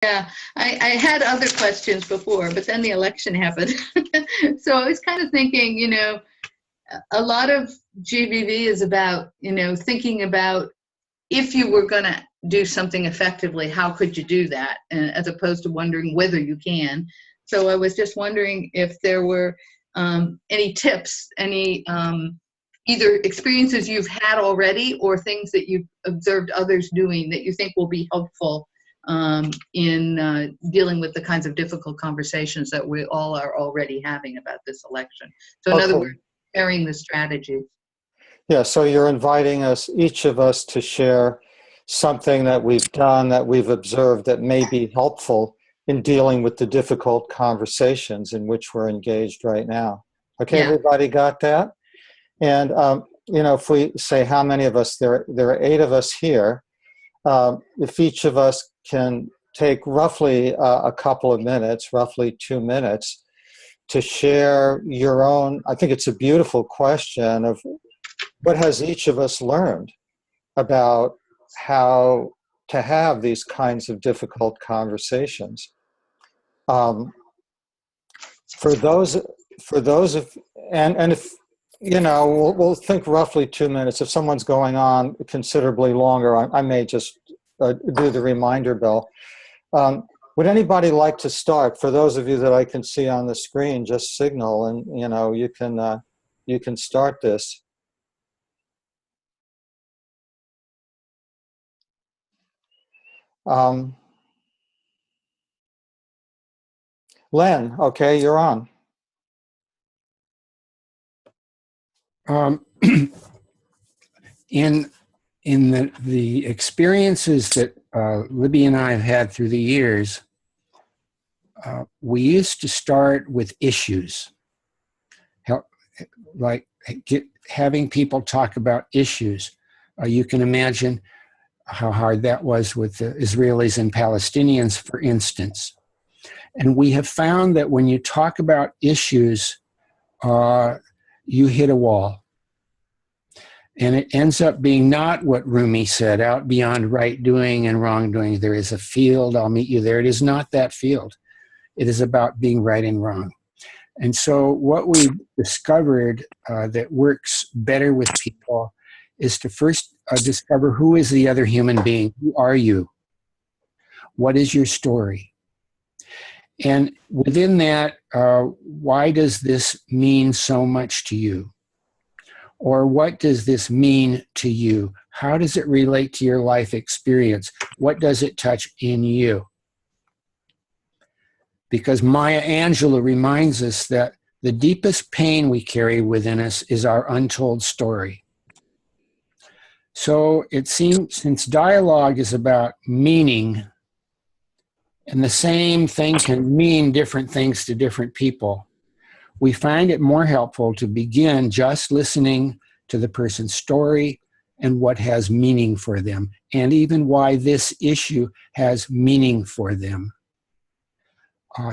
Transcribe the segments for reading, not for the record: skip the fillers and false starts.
Yeah, I had other questions before, but then the election happened. So I was kind of thinking, a lot of GBV is about, thinking about if you were going to do something effectively, how could you do that? And as opposed to wondering whether you can. So I was just wondering if there were any tips, any either experiences you've had already or things that you've observed others doing that you think will be helpful in dealing with the kinds of difficult conversations that we all are already having about this election. So in other words, sharing the strategies. Yeah, so you're inviting us, each of us, to share something that we've done, that we've observed that may be helpful in dealing with the difficult conversations in which we're engaged right now. Okay, yeah. Everybody got that? And, if we say how many of us, there are 8 of us here. If each of us can take roughly a couple of minutes, roughly 2 minutes, to share your own, I think it's a beautiful question of what has each of us learned about how to have these kinds of difficult conversations. For those of, and if, we'll think roughly 2 minutes. If someone's going on considerably longer, I may just do the reminder bell. Would anybody like to start? For those of you that I can see on the screen, just signal, and you can start this. Len, okay, you're on. In the experiences that Libby and I have had through the years, we used to start with issues, having people talk about issues. You can imagine how hard that was with the Israelis and Palestinians, for instance. And we have found that when you talk about issues, you hit a wall. And it ends up being not what Rumi said, out beyond right doing and wrongdoing. There is a field, I'll meet you there. It is not that field. It is about being right and wrong. And so what we discovered that works better with people is to first discover who is the other human being. Who are you? What is your story? And within that, why does this mean so much to you? Or what does this mean to you? How does it relate to your life experience? What does it touch in you? Because Maya Angelou reminds us that the deepest pain we carry within us is our untold story. So it seems, since dialogue is about meaning, and the same thing can mean different things to different people, we find it more helpful to begin just listening to the person's story and what has meaning for them, and even why this issue has meaning for them.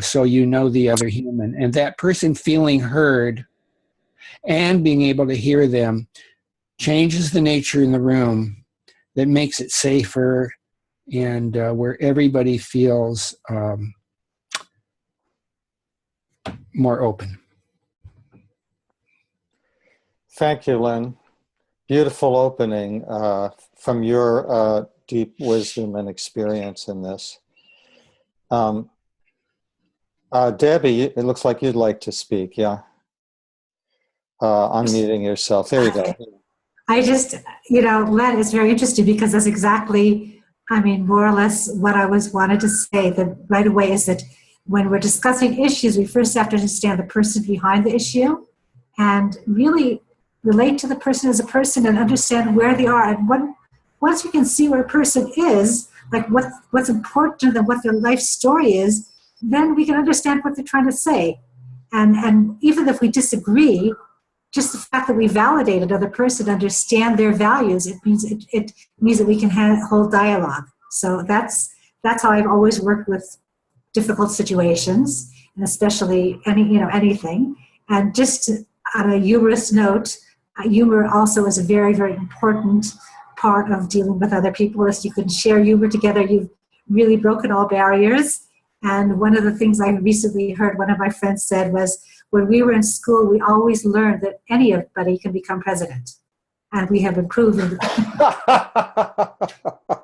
So you know the other human. And that person feeling heard and being able to hear them changes the nature in the room that makes it safer and where everybody feels more open. Thank you, Lynn. Beautiful opening from your deep wisdom and experience in this. Debbie, it looks like you'd like to speak, yeah? Unmuting yourself. There you go. I just, Len, it's very interesting because that's exactly, more or less what I wanted to say that right away is that when we're discussing issues, we first have to understand the person behind the issue and really relate to the person as a person and understand where they are. And once we can see where a person is, like what's important and what their life story is, then we can understand what they're trying to say. And even if we disagree, just the fact that we validate another person, understand their values, it means that we can hold dialogue. So that's how I've always worked with difficult situations, and especially anything. And just on a humorous note, humor also is a very, very important part of dealing with other people. If you can share humor together, you've really broken all barriers. And one of the things I recently heard one of my friends said was, when we were in school, we always learned that anybody can become president. And we have improved.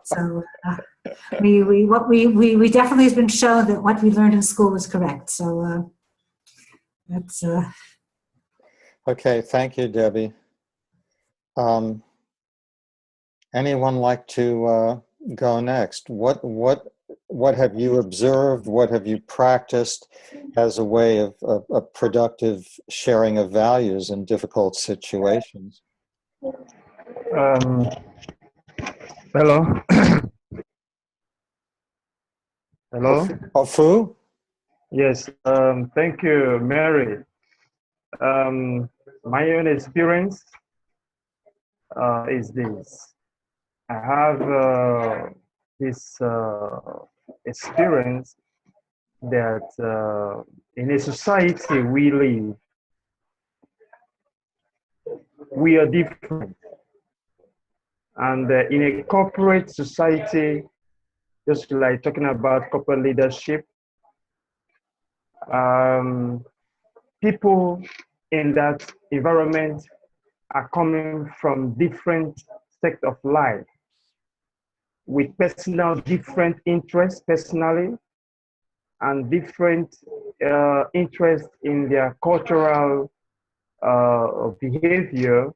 So we definitely has been shown that what we learned in school was correct. So that's Okay, thank you, Debbie. Anyone like to go next? What have you observed? What have you practiced as a way of a productive sharing of values in difficult situations? Hello. Hello. Ofu? Yes. Thank you, Mary. My own experience is this. I have this experience that in a society we live, we are different. And in a corporate society, just like talking about corporate leadership, people in that environment are coming from different sects of life with personal different interests personally and different interests in their cultural behavior,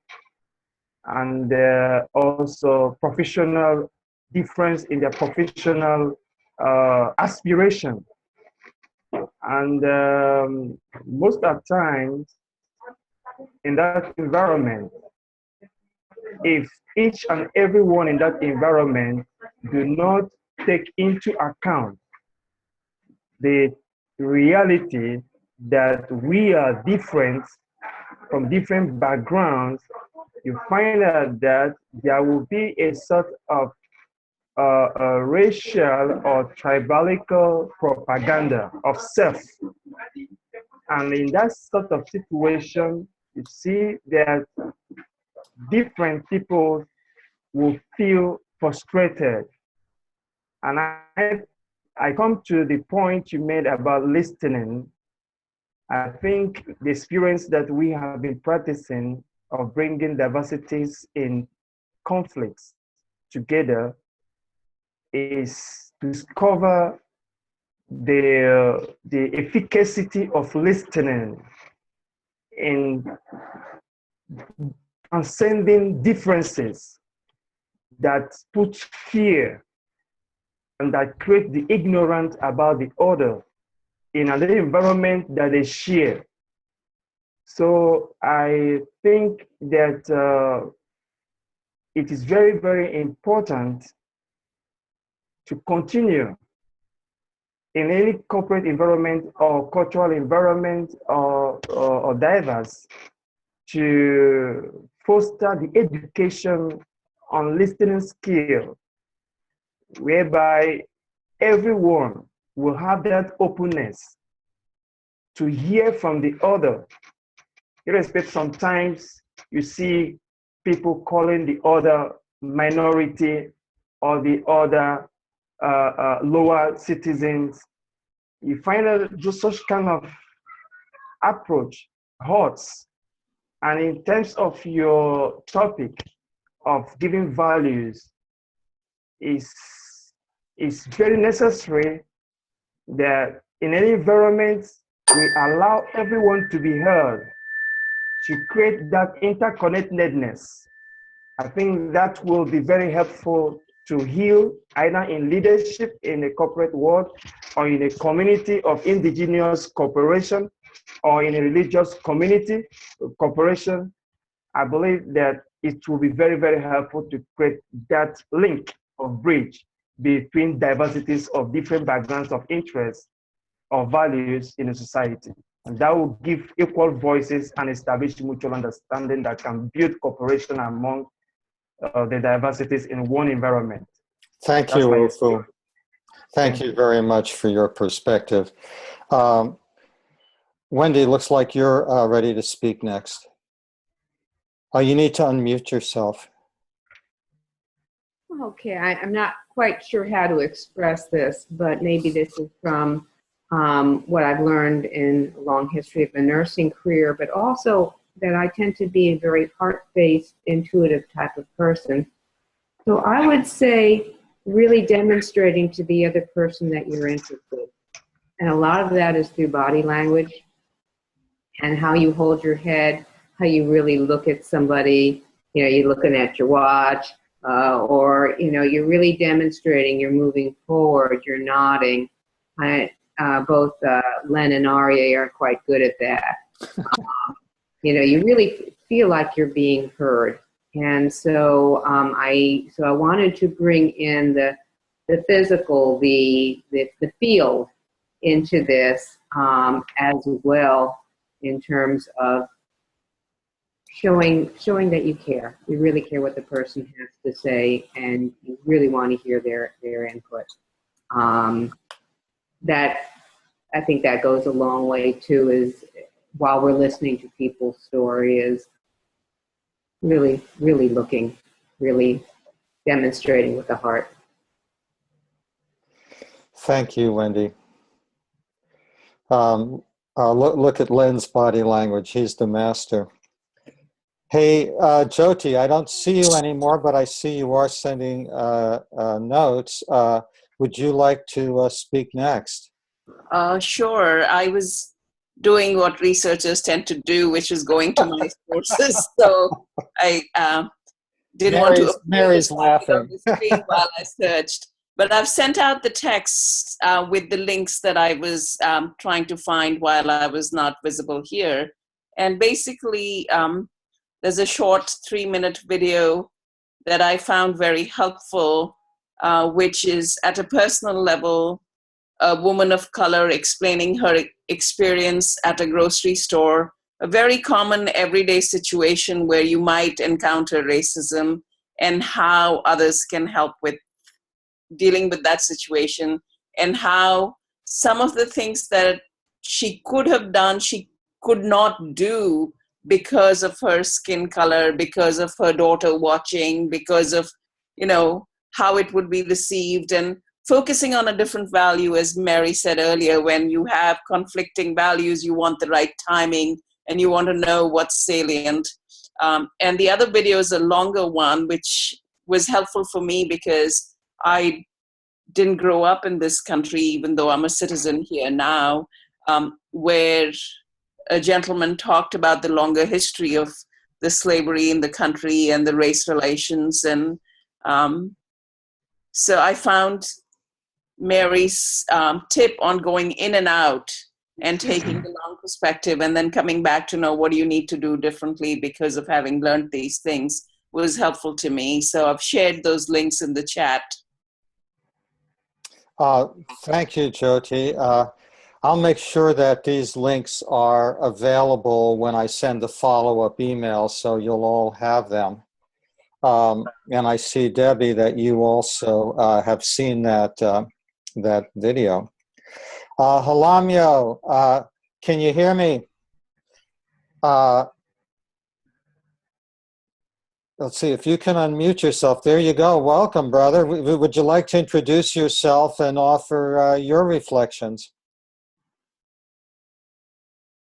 and also professional difference in their professional aspiration. And most of the times in that environment, if each and everyone in that environment do not take into account the reality that we are different from different backgrounds, you find out that there will be a sort of racial or tribalical propaganda of self. And in that sort of situation, you see that different people will feel frustrated. And I come to the point you made about listening. I think the experience that we have been practicing of bringing diversities in conflicts together is to discover the efficacy of listening in transcending differences that put fear and that create the ignorant about the other in an environment that they share. So I think that it is very, very important to continue in any corporate environment or cultural environment or diverse to foster the education on listening skill, whereby everyone will have that openness to hear from the other. Irrespective, sometimes you see people calling the other minority or the other lower citizens. You find that just such kind of approach hurts. And in terms of your topic of giving values, is very necessary that in any environment we allow everyone to be heard, to create that interconnectedness. I think that will be very helpful to heal either in leadership in a corporate world or in a community of indigenous cooperation or in a religious community cooperation. I believe that it will be very, very helpful to create that link of bridge between diversities of different backgrounds of interest or values in a society. And that will give equal voices and establish mutual understanding that can build cooperation among the diversities in one environment. Thank you, Ofu. Thank you very much for your perspective. Wendy, looks like you're ready to speak next. Oh, you need to unmute yourself. Okay, I'm not quite sure how to express this, but maybe this is from what I've learned in a long history of the nursing career, but also that I tend to be a very heart-based, intuitive type of person. So I would say really demonstrating to the other person that you're interested. And a lot of that is through body language and how you hold your head, how you really look at somebody. You know, you're looking at your watch, or, you know, you're really demonstrating, you're moving forward, you're nodding. Both Len and Arya are quite good at that. You know, you really feel like you're being heard. And so I wanted to bring in the physical, the field into this as well, in terms of showing that you care. You really care what the person has to say, and you really want to hear their input. That, I think that goes a long way too, is while we're listening to people's story, is really, really looking, really demonstrating with the heart. Thank you, Wendy. Look at Len's body language. He's the master. Hey, Jyoti, I don't see you anymore, but I see you are sending notes. Would you like to speak next? Sure. I was doing what researchers tend to do, which is going to my sources. So I didn't want to. Mary's laughing. While I searched. But I've sent out the texts with the links that I was trying to find while I was not visible here. And basically, there's a short 3-minute video that I found very helpful, which is at a personal level, a woman of color explaining her experience at a grocery store, a very common everyday situation where you might encounter racism, and how others can help with dealing with that situation, and how some of the things that she could have done, she could not do because of her skin color, because of her daughter watching, because of, you know, how it would be received, and focusing on a different value, as Mary said earlier. When you have conflicting values, you want the right timing and you want to know what's salient. And the other video is a longer one, which was helpful for me because I didn't grow up in this country, even though I'm a citizen here now, where a gentleman talked about the longer history of the slavery in the country and the race relations. And so I found Mary's tip on going in and out and taking the long perspective and then coming back to know what do you need to do differently because of having learned these things was helpful to me. So I've shared those links in the chat. Thank you, Jyoti. I'll make sure that these links are available when I send the follow-up email, so you'll all have them. And I see, Debbie, that you also have seen that that video. Halamio, can you hear me? Let's see if you can unmute yourself. There you go. Welcome, brother. Would you like to introduce yourself and offer your reflections?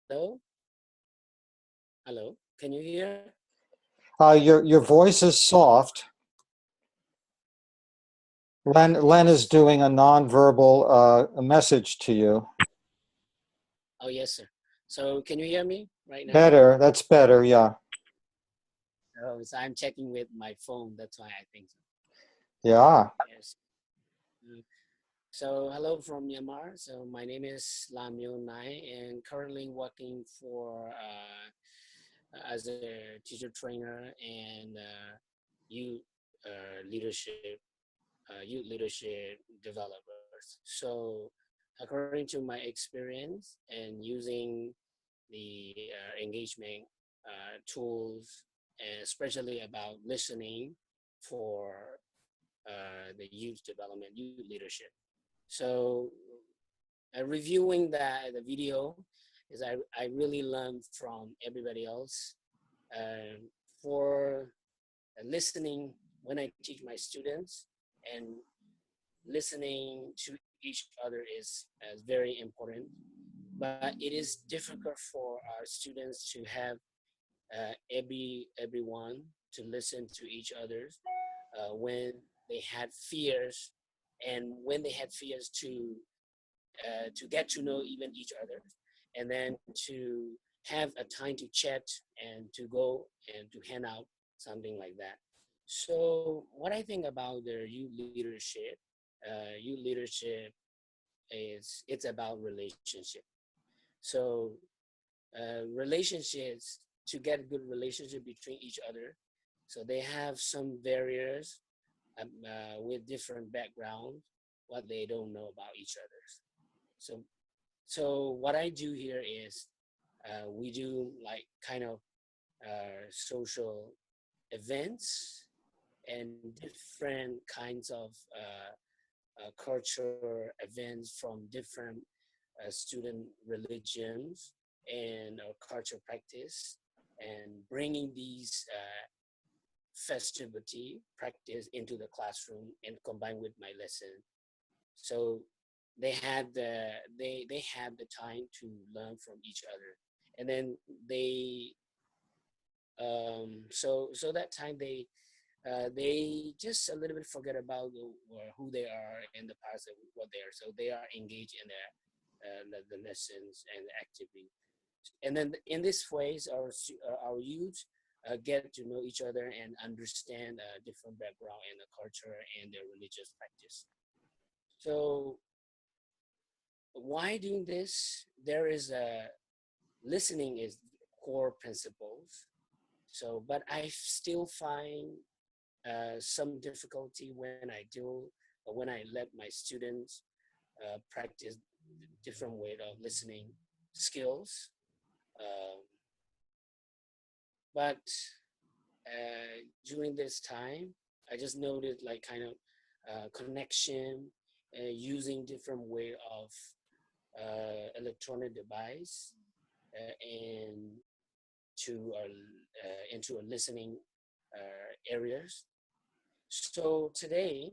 Hello? Hello, can you hear? Your voice is soft. Len is doing a nonverbal message to you. Oh, yes, sir. So can you hear me right now? Better. That's better. Yeah. Oh, so I'm checking with my phone. That's why I think so. Yeah. Yes. So hello from Myanmar. So my name is Lam Yon Nai, and currently working for as a teacher trainer and youth leadership developers. So according to my experience and using the engagement tools, and especially about listening for the youth development, youth leadership. So reviewing the video is I really learned from everybody else. For listening when I teach my students, and listening to each other is very important, but it is difficult for our students to have everyone to listen to each other when they had fears, and when they had fears to get to know even each other, and then to have a time to chat and to go and to hand out something like that. So what I think about the youth leadership is it's about relationship. So relationships, to get good relationship between each other, so they have some barriers with different backgrounds, what they don't know about each other. So what I do here is we do like kind of social events and different kinds of culture events from different student religions and culture practice, and bringing these festivity practice into the classroom and combine with my lesson. So they had the time to learn from each other, and then they so that time they just a little bit forget about who they are in the past and what they are. So they are engaged in the lessons and the activity, and then in this ways our youth get to know each other and understand different background and the culture and their religious practice. So why doing this? There is a listening is core principles. So, but I still find some difficulty when I let my students practice different way of listening skills. But during this time, I just noted like kind of connection, using different way of electronic device and into a listening areas. So today,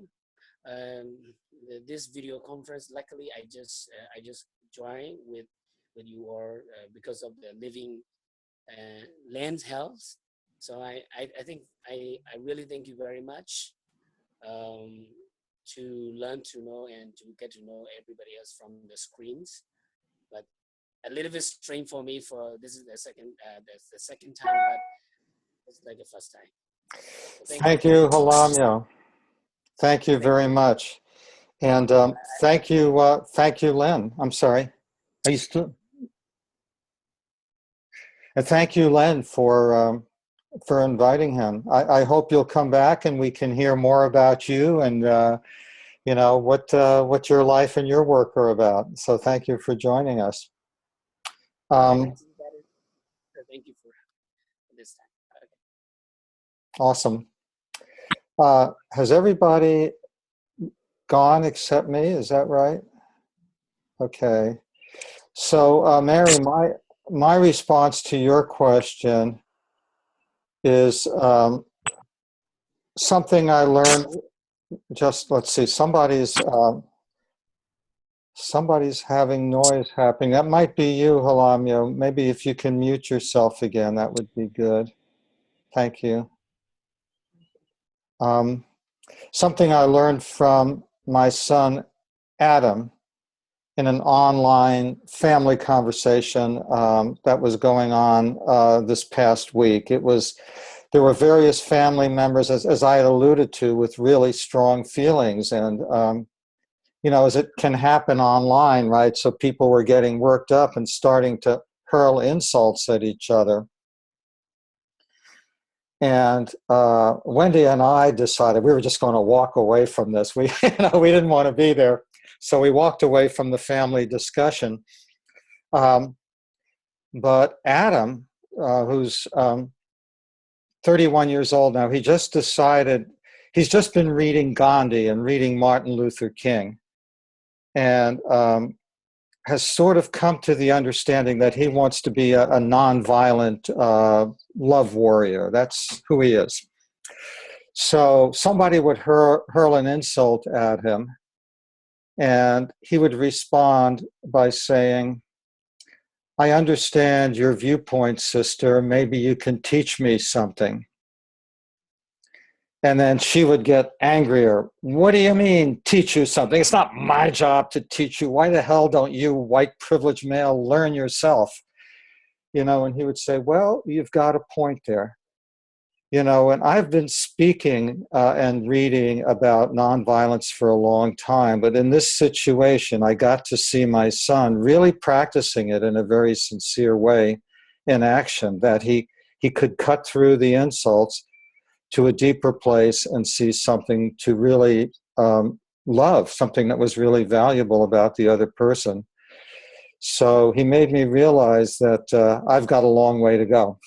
this video conference, luckily I just joined with you all because of the Living Land Health. So I think I really thank you very much to learn to know and to get to know everybody else from the screens. But a little bit strange for me, for this is the second time, but it's like the first time. So Thank you, Halamyo. Thank you very much. And thank you, Len. I'm sorry. Are you still? And thank you, Len, for inviting him. I hope you'll come back and we can hear more about you and you know what your life and your work are about. So thank you for joining us. Thank you for this time. Okay. Awesome. Has everybody gone except me? Is that right? Okay. So Mary, my response to your question is something I learned. Just let's see. Somebody's having noise happening. That might be you, Halamyo. Maybe if you can mute yourself again, that would be good. Thank you. Something I learned from my son, Adam, in an online family conversation that was going on this past week. There were various family members, as I had alluded to, with really strong feelings. And, you know, as it can happen online, right? So people were getting worked up and starting to hurl insults at each other. And Wendy and I decided we were just going to walk away from this. We didn't want to be there. So we walked away from the family discussion. But Adam, who's 31 years old now, he just decided, he's just been reading Gandhi and reading Martin Luther King, and has sort of come to the understanding that he wants to be a nonviolent love warrior. That's who he is. So somebody would hurl an insult at him, And he would respond by saying, I understand your viewpoint, sister. Maybe you can teach me something. And then she would get angrier. What do you mean, teach you something? It's not my job to teach you. Why the hell don't you, white privileged male, learn yourself? You know, and he would say, well, you've got a point there. You know, and I've been speaking and reading about nonviolence for a long time, but in this situation, I got to see my son really practicing it in a very sincere way in action, that he could cut through the insults to a deeper place and see something to really love, something that was really valuable about the other person. So he made me realize that I've got a long way to go.